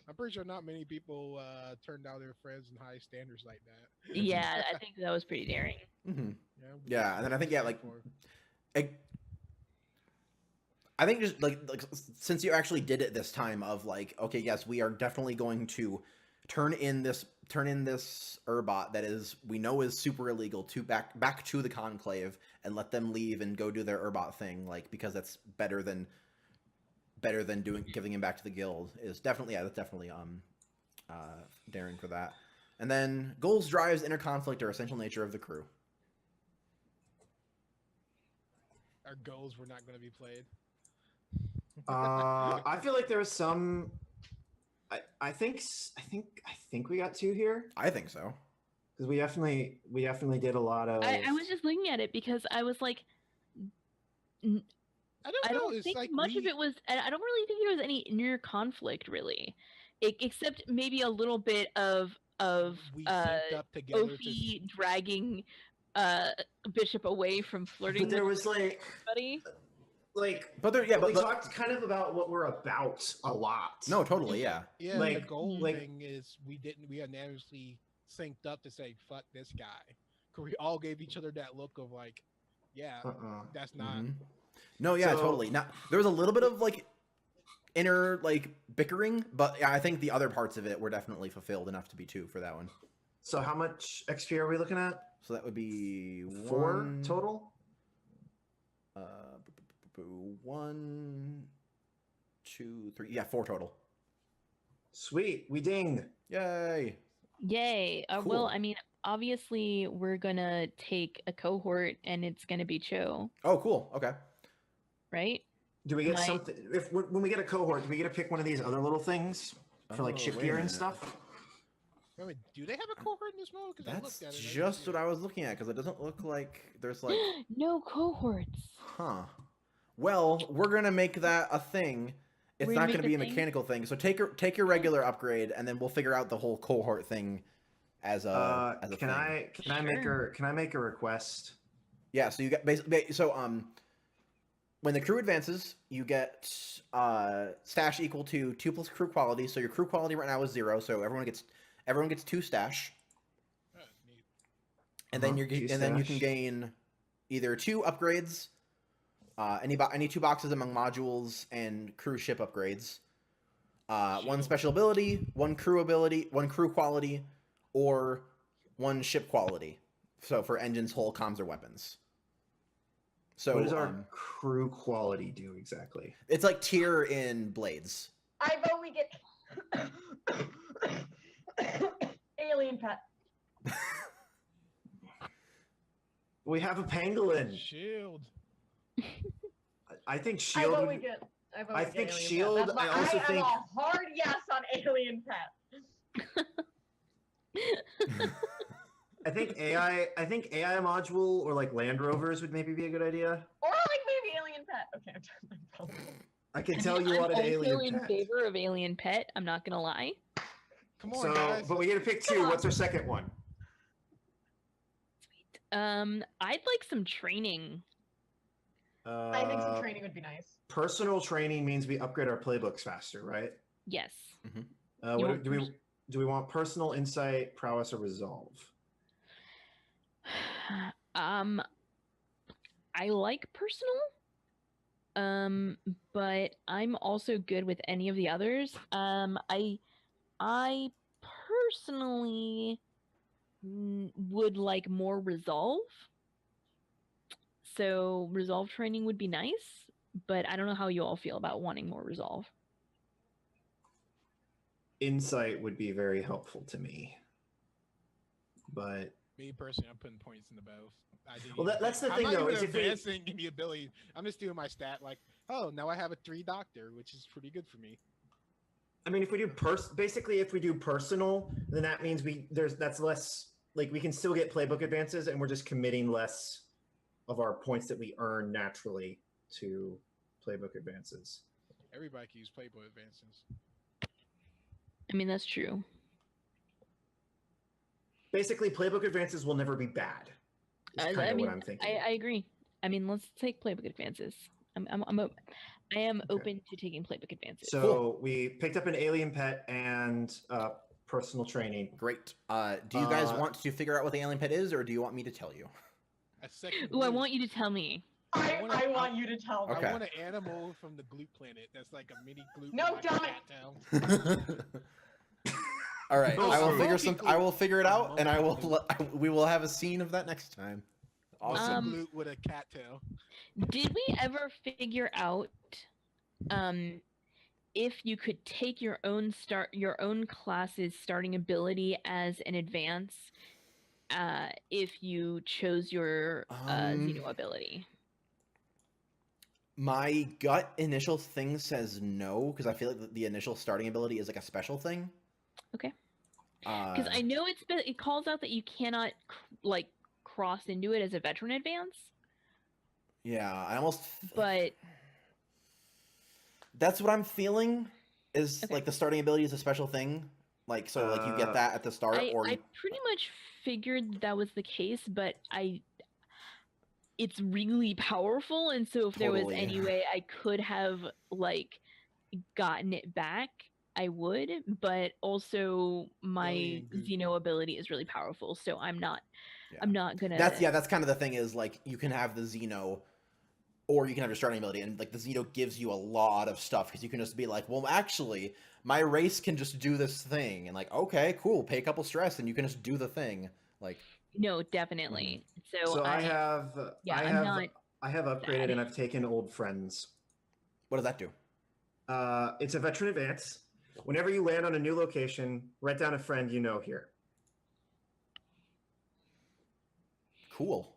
[SPEAKER 3] I'm pretty sure not many people turn down their friends and high standards like that.
[SPEAKER 2] Yeah, I think that was pretty daring.
[SPEAKER 1] Mm-hmm.
[SPEAKER 3] Yeah,
[SPEAKER 1] and then I think I think just like since you actually did it this time, of like, okay, yes, we are definitely going to turn in this Urbot that we know is super illegal to back to the Conclave and let them leave and go do their Urbot thing, like, because that's better than better than giving him back to the guild is definitely that's definitely daring for that. And then goals, drives, inner conflict are essential nature of the crew.
[SPEAKER 3] Our goals were not going to be played.
[SPEAKER 4] I feel like there was some. I think we got 2 here
[SPEAKER 1] I think so.
[SPEAKER 4] because we definitely did a lot of.
[SPEAKER 2] I was just looking at it because I was like,
[SPEAKER 3] I don't
[SPEAKER 2] I
[SPEAKER 3] know.
[SPEAKER 2] don't
[SPEAKER 3] It's
[SPEAKER 2] think
[SPEAKER 3] like
[SPEAKER 2] much of it was. I don't really think there was any inner conflict really, except maybe a little bit of
[SPEAKER 3] we synced up together.
[SPEAKER 2] Ophi dragging Bishop away from flirting
[SPEAKER 4] But there
[SPEAKER 2] with
[SPEAKER 4] was like,
[SPEAKER 2] somebody.
[SPEAKER 1] But there, yeah,
[SPEAKER 4] we
[SPEAKER 1] but
[SPEAKER 4] talked kind of about what we're about a lot.
[SPEAKER 1] no, totally, yeah.
[SPEAKER 3] Yeah, the
[SPEAKER 4] like-
[SPEAKER 3] goal
[SPEAKER 4] like-
[SPEAKER 3] thing is we unanimously synced up to say fuck this guy. Cause we all gave each other that look of like, yeah, that's not.
[SPEAKER 1] Mhm. No, yeah,
[SPEAKER 4] So-
[SPEAKER 1] totally. Now there was a little bit of like inner like bickering, but yeah, I think the other parts of it were definitely fulfilled enough to be 2 for that one.
[SPEAKER 4] So how much XP are we looking at?
[SPEAKER 1] So that would be
[SPEAKER 4] 4
[SPEAKER 1] one,
[SPEAKER 4] total.
[SPEAKER 1] 1, 2, 3. Yeah, 4 total.
[SPEAKER 4] Sweet, we dinged.
[SPEAKER 1] Yay!
[SPEAKER 2] Yay! Well,
[SPEAKER 1] Cool.
[SPEAKER 2] I mean, obviously we're gonna take a cohort, and it's gonna be Cho,
[SPEAKER 1] Oh, cool. Okay.
[SPEAKER 2] right?
[SPEAKER 4] Do we get
[SPEAKER 2] My-
[SPEAKER 4] something? When we get a cohort, do we get to pick one of these other little things for like
[SPEAKER 1] Oh,
[SPEAKER 4] ship
[SPEAKER 1] wait a
[SPEAKER 4] gear and
[SPEAKER 1] minute.
[SPEAKER 4] stuff?
[SPEAKER 3] I mean, do they have a cohort in this mode? Because I
[SPEAKER 1] That's
[SPEAKER 3] looked at it.
[SPEAKER 1] just what I was looking at because it doesn't look like there's like,
[SPEAKER 2] No cohorts.
[SPEAKER 1] huh. Well, we're gonna make that a thing. It's
[SPEAKER 2] We're
[SPEAKER 1] not
[SPEAKER 2] gonna
[SPEAKER 1] gonna
[SPEAKER 2] make
[SPEAKER 1] be
[SPEAKER 2] a
[SPEAKER 1] a
[SPEAKER 2] thing?
[SPEAKER 1] mechanical thing. So take your regular upgrade, and then we'll figure out the whole cohort thing as a
[SPEAKER 4] Can
[SPEAKER 1] thing.
[SPEAKER 4] I make a request?
[SPEAKER 1] Yeah. So you get basically when the crew advances, you get stash equal to 2 plus crew quality. So your crew quality right now is 0. So everyone gets 2 stash,
[SPEAKER 3] Oh, neat.
[SPEAKER 1] and then
[SPEAKER 4] Uh-huh, 2
[SPEAKER 1] you can
[SPEAKER 4] stash.
[SPEAKER 1] gain either 2 upgrades, any 2 boxes among modules and cruise ship upgrades, 1 special ability, 1 crew quality, or 1 ship quality. So for engines, hull, comms, or weapons. So
[SPEAKER 4] What does our crew quality do exactly?
[SPEAKER 1] it's like tier in Blades.
[SPEAKER 5] I vote we get alien pet.
[SPEAKER 4] We have a pangolin.
[SPEAKER 3] Shield.
[SPEAKER 4] I think
[SPEAKER 5] I
[SPEAKER 4] shield.
[SPEAKER 5] vote
[SPEAKER 4] would-
[SPEAKER 5] we get. I, vote
[SPEAKER 4] I
[SPEAKER 5] we
[SPEAKER 4] think
[SPEAKER 5] get alien
[SPEAKER 4] shield,
[SPEAKER 5] Pet. That's
[SPEAKER 4] I
[SPEAKER 5] my,
[SPEAKER 4] also
[SPEAKER 5] I
[SPEAKER 4] think-
[SPEAKER 5] am a hard yes on alien pet.
[SPEAKER 4] I think AI module or like Land Rovers would maybe be a good idea.
[SPEAKER 5] Or like maybe alien pet. Okay, I'm trying my phone.
[SPEAKER 4] I can tell you
[SPEAKER 2] I'm
[SPEAKER 4] what an
[SPEAKER 2] also
[SPEAKER 4] alien
[SPEAKER 2] in
[SPEAKER 4] pet.
[SPEAKER 2] favor of alien pet. I'm not gonna lie.
[SPEAKER 3] Come on,
[SPEAKER 4] So,
[SPEAKER 3] guys.
[SPEAKER 4] but we get to pick 2.
[SPEAKER 5] Come
[SPEAKER 4] What's our second one?
[SPEAKER 2] I'd like some training.
[SPEAKER 5] I think some training would be nice.
[SPEAKER 4] Personal training means we upgrade our playbooks faster, right?
[SPEAKER 2] Yes.
[SPEAKER 4] What
[SPEAKER 2] want
[SPEAKER 4] do we want? Personal, insight, prowess, or resolve?
[SPEAKER 2] I like personal. But I'm also good with any of the others. I personally would like more resolve. So resolve training would be nice, but I don't know how you all feel about wanting more resolve.
[SPEAKER 4] Insight would be very helpful to me. But
[SPEAKER 3] Me personally, I'm putting points in the both. I didn't
[SPEAKER 4] Well,
[SPEAKER 3] even
[SPEAKER 4] that's the
[SPEAKER 3] I'm
[SPEAKER 4] thing,
[SPEAKER 3] not
[SPEAKER 4] though,
[SPEAKER 3] even
[SPEAKER 4] is if we-
[SPEAKER 3] advancing in the ability. I'm just doing my stat like, oh, now I have a 3 doctor, which is pretty good for me.
[SPEAKER 4] I mean, if we do basically if we do personal, then that means that's less, like, we can still get playbook advances, and we're just committing less of our points that we earn naturally to playbook advances.
[SPEAKER 3] Everybody can use Playboy advances.
[SPEAKER 2] I mean, that's true.
[SPEAKER 4] Basically, playbook advances will never be bad. Is
[SPEAKER 2] I
[SPEAKER 4] kind of
[SPEAKER 2] mean,
[SPEAKER 4] what I'm thinking.
[SPEAKER 2] I agree. I mean, let's take playbook advances. I am open to taking playbook advances.
[SPEAKER 4] So we picked up an alien pet and personal training.
[SPEAKER 1] Great. Do you guys want to figure out what the alien pet is, or do you want me to tell you?
[SPEAKER 3] A second.
[SPEAKER 2] Ooh, I
[SPEAKER 3] group.
[SPEAKER 2] want you to tell me.
[SPEAKER 5] I want you to tell me.
[SPEAKER 1] Okay.
[SPEAKER 3] I want an animal from the Gloop planet that's like a mini Gloop.
[SPEAKER 5] No,
[SPEAKER 3] with, like, a
[SPEAKER 5] Dominic.
[SPEAKER 3] cat tail.
[SPEAKER 1] All right,
[SPEAKER 4] No,
[SPEAKER 1] I will
[SPEAKER 4] sorry.
[SPEAKER 1] I will figure it out, and
[SPEAKER 3] Monkey
[SPEAKER 1] we will have a scene of that next time.
[SPEAKER 3] What's
[SPEAKER 1] Awesome.
[SPEAKER 3] a Gloop with a cat tail?
[SPEAKER 2] Did we ever figure out if you could take your own class's starting ability as an advance, if you chose your Xeno ability.
[SPEAKER 1] My gut initial thing says no, because I feel like the initial starting ability is like a special thing.
[SPEAKER 2] Okay. Because I know it calls out that you cannot like cross into it as a veteran advance.
[SPEAKER 1] Yeah, I almost.
[SPEAKER 2] But
[SPEAKER 1] that's what I'm feeling. Is
[SPEAKER 2] Okay.
[SPEAKER 1] like the starting ability is a special thing. Like so, like you get that at the start,
[SPEAKER 2] I
[SPEAKER 1] or
[SPEAKER 2] pretty much figured that was the case, but it's really powerful, and so if there was
[SPEAKER 1] Totally.
[SPEAKER 2] any way I could have like gotten it back, I would. But also my
[SPEAKER 3] Alien goop.
[SPEAKER 2] Xeno ability is really powerful, so I'm not gonna.
[SPEAKER 1] That's kind of the thing is like you can have the Xeno, or you can have your starting ability, and like the Xeno gives you a lot of stuff because you can just be like, well, actually, my race can just do this thing, and like, okay, cool, pay a couple stress, and you can just do the thing, like.
[SPEAKER 2] No, definitely.
[SPEAKER 4] So I have upgraded
[SPEAKER 2] bad.
[SPEAKER 4] and I've taken old friends.
[SPEAKER 1] What does that do?
[SPEAKER 4] It's a veteran advance. Whenever you land on a new location, write down a friend you know here.
[SPEAKER 1] Cool.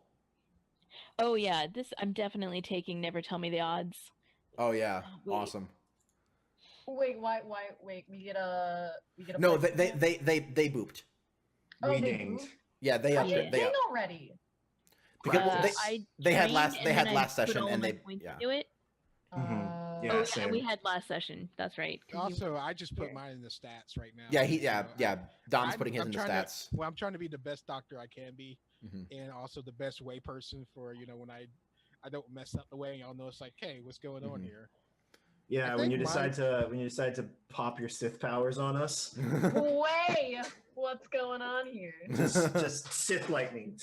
[SPEAKER 2] Oh yeah, I'm definitely taking Never Tell Me the Odds.
[SPEAKER 1] Oh yeah,
[SPEAKER 2] Wait.
[SPEAKER 1] awesome.
[SPEAKER 5] Wait, why? Wait, we get a.
[SPEAKER 1] No,
[SPEAKER 5] play
[SPEAKER 1] they booped.
[SPEAKER 5] Oh, they
[SPEAKER 4] Renamed.
[SPEAKER 5] moved?
[SPEAKER 1] Yeah, they
[SPEAKER 5] I
[SPEAKER 1] upped
[SPEAKER 5] did
[SPEAKER 1] it. They
[SPEAKER 5] thing
[SPEAKER 1] upped.
[SPEAKER 5] already.
[SPEAKER 1] Because well,
[SPEAKER 2] I
[SPEAKER 1] they had
[SPEAKER 2] trained,
[SPEAKER 1] last
[SPEAKER 2] and
[SPEAKER 1] they had
[SPEAKER 2] then
[SPEAKER 1] last
[SPEAKER 2] I put
[SPEAKER 1] session
[SPEAKER 2] all
[SPEAKER 1] and
[SPEAKER 2] my
[SPEAKER 1] they
[SPEAKER 2] points
[SPEAKER 1] yeah.
[SPEAKER 2] into it.
[SPEAKER 4] Yeah,
[SPEAKER 2] Oh yeah,
[SPEAKER 4] same.
[SPEAKER 2] we had last session. That's right. 'cause you-
[SPEAKER 3] Also, I just put mine in the stats right now.
[SPEAKER 1] Yeah,
[SPEAKER 3] you know,
[SPEAKER 1] Dom's putting his in the stats.
[SPEAKER 3] I'm trying to be the best doctor I can be,
[SPEAKER 1] Mhm.
[SPEAKER 3] and also the best way person for when I don't mess up the way. Y'all know it's like, hey, what's going on
[SPEAKER 1] Mhm.
[SPEAKER 3] here?
[SPEAKER 4] Yeah,
[SPEAKER 3] I
[SPEAKER 4] when you
[SPEAKER 3] think
[SPEAKER 4] decide to pop your Sith powers on us,
[SPEAKER 5] Way, what's going on here?
[SPEAKER 4] just Sith lightning.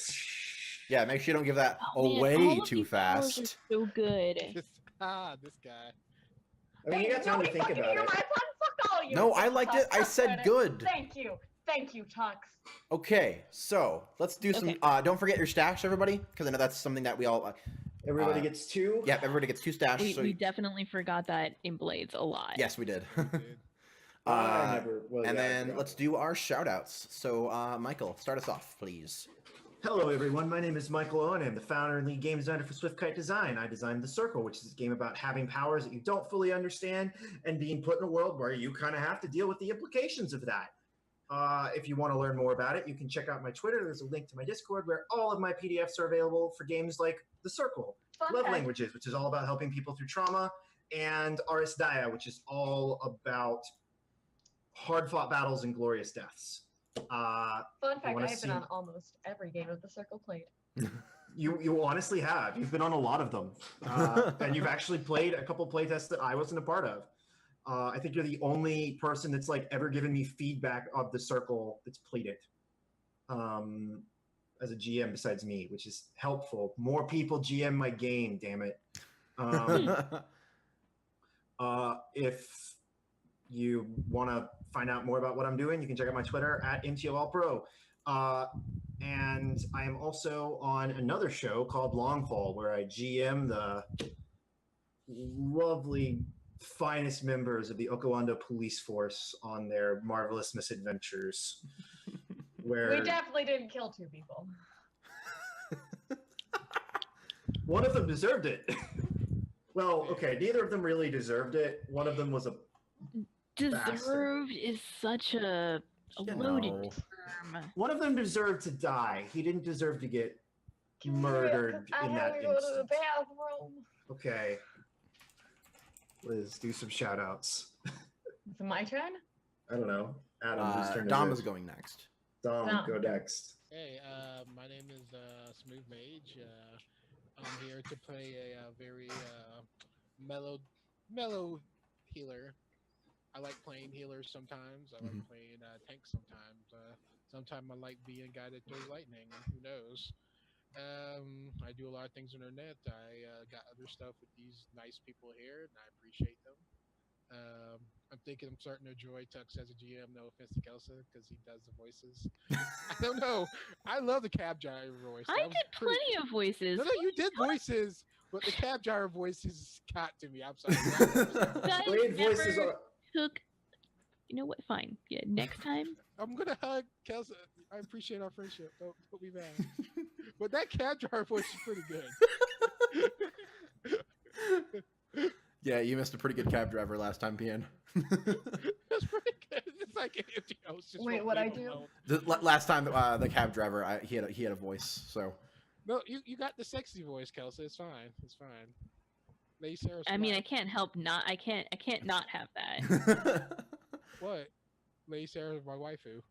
[SPEAKER 1] Yeah, make sure you don't give that
[SPEAKER 2] Oh, man,
[SPEAKER 1] away
[SPEAKER 2] all of
[SPEAKER 1] too
[SPEAKER 2] these powers are
[SPEAKER 1] fast.
[SPEAKER 2] so good.
[SPEAKER 3] This guy.
[SPEAKER 4] I mean, you got time to
[SPEAKER 5] nobody
[SPEAKER 4] think
[SPEAKER 5] fucking
[SPEAKER 4] about
[SPEAKER 5] hear
[SPEAKER 4] it.
[SPEAKER 5] my plan? Fuck all you.
[SPEAKER 1] No, I
[SPEAKER 5] Thank you,
[SPEAKER 1] liked
[SPEAKER 5] Tux.
[SPEAKER 1] it. I said good.
[SPEAKER 5] Thank you, Tux.
[SPEAKER 1] Okay, so let's do some.
[SPEAKER 2] Okay.
[SPEAKER 1] Don't forget your stash, everybody, because I know that's something that we all.
[SPEAKER 4] Everybody gets 2.
[SPEAKER 1] Yeah, everybody gets 2 stash.
[SPEAKER 2] We definitely forgot that in Blades a lot.
[SPEAKER 1] Yes, we did.
[SPEAKER 4] I never. Well,
[SPEAKER 1] and
[SPEAKER 4] yeah, I
[SPEAKER 1] then
[SPEAKER 4] forgot.
[SPEAKER 1] let's do our shout outs. So, Michael, start us off, please.
[SPEAKER 4] Hello, everyone. My name is Michael Owen. I'm the founder and lead game designer for Swift Kite Design. I designed The Circle, which is a game about having powers that you don't fully understand and being put in a world where you kind of have to deal with the implications of that. If you want to learn more about it, you can check out my Twitter. There's a link to my Discord where all of my PDFs are available for games like The Circle, Love Languages, which is all about helping people through trauma, and Ars Dia, which is all about hard-fought battles and glorious deaths.
[SPEAKER 5] Fun fact, I've been on almost every game of The Circle played.
[SPEAKER 4] You honestly have. You've been on a lot of them. And you've actually played a couple playtests that I wasn't a part of. I think you're the only person that's like ever given me feedback of The Circle that's played it as a GM besides me, which is helpful. More people GM my game, damn it. If you want to find out more about what I'm doing, you can check out my Twitter at MTOLPro. And I am also on another show called Longfall, where I GM the lovely, finest members of the Okawando police force on their marvelous misadventures. Where
[SPEAKER 5] We definitely didn't kill 2 people.
[SPEAKER 4] one of them deserved it. Well, okay, neither of them really deserved it. One of them was a
[SPEAKER 2] Deserved is such a loaded term.
[SPEAKER 4] One of them deserved to die. He didn't deserve to get murdered
[SPEAKER 5] I
[SPEAKER 4] in
[SPEAKER 5] have
[SPEAKER 4] that
[SPEAKER 5] to go to the
[SPEAKER 4] instant.
[SPEAKER 5] bathroom.
[SPEAKER 4] Okay. Liz, do some shout outs.
[SPEAKER 5] Is it my turn?
[SPEAKER 4] I don't know. Adam, whose turn
[SPEAKER 1] Dom
[SPEAKER 4] is
[SPEAKER 1] is going next.
[SPEAKER 4] Dom,
[SPEAKER 5] Dom.
[SPEAKER 4] go next.
[SPEAKER 3] Hey, my name is Smooth Mage. I'm here to play a very mellow healer. I like playing healers sometimes. I like playing tanks sometimes. Sometimes I like being a guy that throws lightning. Who knows? I do a lot of things on the net. I got other stuff with these nice people here, and I appreciate them. I'm thinking I'm starting to enjoy Tux as a GM. No offense to Kelsa, because he does the voices. I don't know. I love the cab driver voice.
[SPEAKER 2] I
[SPEAKER 3] That was
[SPEAKER 2] did
[SPEAKER 3] pretty.
[SPEAKER 2] plenty of voices.
[SPEAKER 3] No, no, you did voices, but the cab driver voices got to me. I'm sorry.
[SPEAKER 2] Guys
[SPEAKER 4] Blade voices
[SPEAKER 2] never
[SPEAKER 4] are.
[SPEAKER 2] took. You know what? Fine. Yeah. Next time.
[SPEAKER 3] I'm gonna hug Kelsa. I appreciate our friendship. Don't be mad. But that cab driver voice is pretty good.
[SPEAKER 1] Yeah, you missed a pretty good cab driver last time, PN.
[SPEAKER 3] That's pretty good. It's like anything else. Just
[SPEAKER 5] Wait,
[SPEAKER 3] won't
[SPEAKER 5] what
[SPEAKER 3] leave
[SPEAKER 5] I do?
[SPEAKER 3] alone.
[SPEAKER 1] Last time, the cab driver, he had a voice. So
[SPEAKER 3] No, you got the sexy voice, Kelsa. It's fine. It's fine. Lady Sarah's
[SPEAKER 2] I mean, I
[SPEAKER 3] swag.
[SPEAKER 2] can't help not. I can't not have that.
[SPEAKER 3] What? Lady Sarah's my waifu.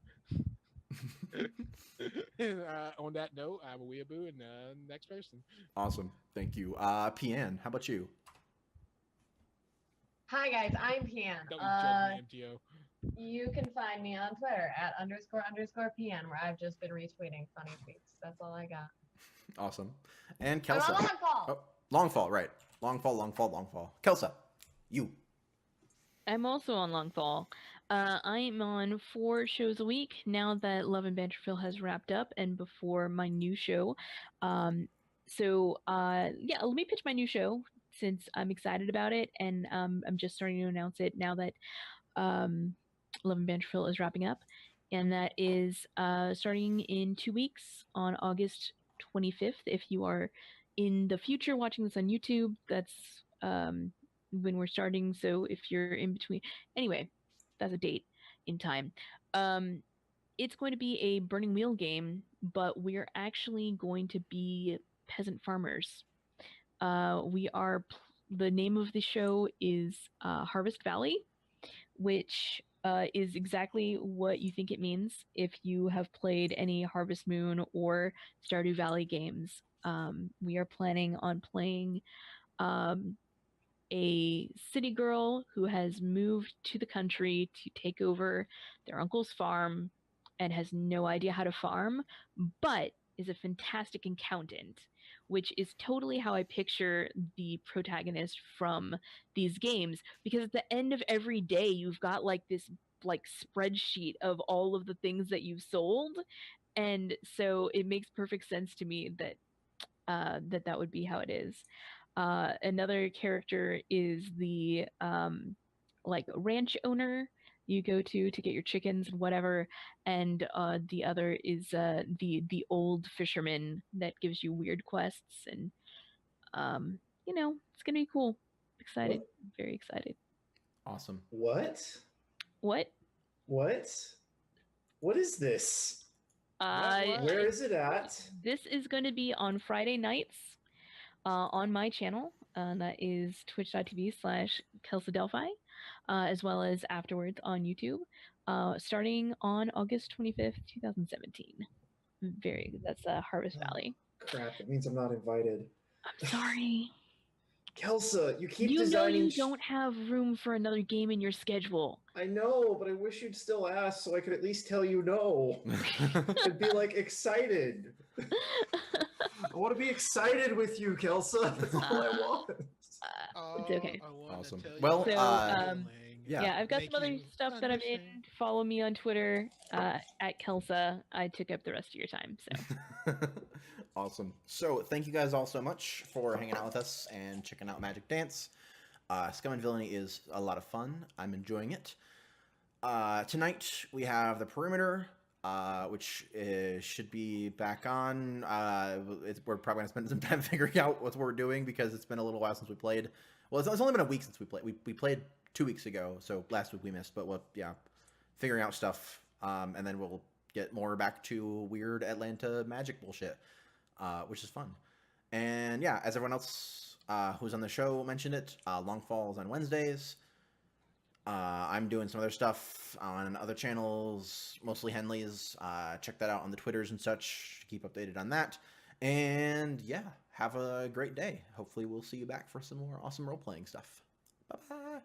[SPEAKER 3] And, on that note, I'm a weeaboo, and next person.
[SPEAKER 1] Awesome, thank you. PN, how about you?
[SPEAKER 5] Hi guys, I'm Pian.
[SPEAKER 3] Don't you judge me, MTO.
[SPEAKER 5] You can find me on Twitter at __PN, where I've just been retweeting funny tweets. That's all I got.
[SPEAKER 1] Awesome. And
[SPEAKER 5] I'm
[SPEAKER 1] Kelsa.
[SPEAKER 5] on Longfall.
[SPEAKER 1] Oh, Longfall, right? Longfall. Kelsa, you.
[SPEAKER 2] I'm also on Longfall. I'm on 4 shows a week now that Love and Banterville has wrapped up, and before my new show. Yeah, let me pitch my new show since I'm excited about it, and I'm just starting to announce it now that Love and Banterville is wrapping up, and that is starting in 2 weeks on August 25th. If you are in the future watching this on YouTube, that's when we're starting. So if you're in between, anyway, that's a date in time. It's going to be a Burning Wheel game, but we're actually going to be peasant farmers. The name of the show is Harvest Valley, which is exactly what you think it means if you have played any Harvest Moon or Stardew Valley games. We are planning on playing a city girl who has moved to the country to take over their uncle's farm and has no idea how to farm, but is a fantastic accountant, which is totally how I picture the protagonist from these games. Because at the end of every day, you've got like this like spreadsheet of all of the things that you've sold, and so it makes perfect sense to me that that would be how it is. Another character is the like ranch owner you go to get your chickens and whatever, and the other is the old fisherman that gives you weird quests, and it's gonna be cool. Excited, very excited.
[SPEAKER 1] Awesome.
[SPEAKER 4] What?
[SPEAKER 2] What?
[SPEAKER 4] What is this?
[SPEAKER 3] What?
[SPEAKER 4] Where is it at?
[SPEAKER 2] This is going to be on Friday nights on my channel. That is twitch.tv/KelseyDelphi, as well as afterwards on YouTube, starting on August 25th, 2017. That's Harvest Valley.
[SPEAKER 4] Crap, that means I'm not invited.
[SPEAKER 2] I'm sorry.
[SPEAKER 4] Kelsa, you keep
[SPEAKER 2] You know
[SPEAKER 4] designing.
[SPEAKER 2] you don't have room for another game in your schedule.
[SPEAKER 4] I know, but I wish you'd still ask so I could at least tell you no. I'd be like excited. I want to be excited with you, Kelsa. That's all I want.
[SPEAKER 2] It's okay.
[SPEAKER 1] Awesome.
[SPEAKER 3] Tell you
[SPEAKER 1] Well,
[SPEAKER 3] what
[SPEAKER 2] So,
[SPEAKER 3] I'm
[SPEAKER 1] yeah.
[SPEAKER 2] Yeah, I've got
[SPEAKER 3] Make
[SPEAKER 2] some other
[SPEAKER 3] you
[SPEAKER 2] stuff that I'm in.
[SPEAKER 3] understand.
[SPEAKER 2] Follow me on Twitter at Kelsa. I took up the rest of your time, so.
[SPEAKER 1] Awesome. So thank you guys all so much for hanging out with us and checking out Magic Dance. Scum and Villainy is a lot of fun. I'm enjoying it. Tonight we have the Perimeter, which should be back on. We're probably going to spend some time figuring out what we're doing because it's been a little while since we played. Well, it's only been a week since we played. We played 2 weeks ago, so last week we missed. But figuring out stuff, and then we'll get more back to weird Atlanta magic bullshit, which is fun. And yeah, as everyone else who's on the show mentioned it, Long Falls on Wednesdays. I'm doing some other stuff on other channels, mostly Henley's. Check that out on the Twitters and such. Keep updated on that. And yeah, have a great day. Hopefully we'll see you back for some more awesome role-playing stuff. Bye-bye.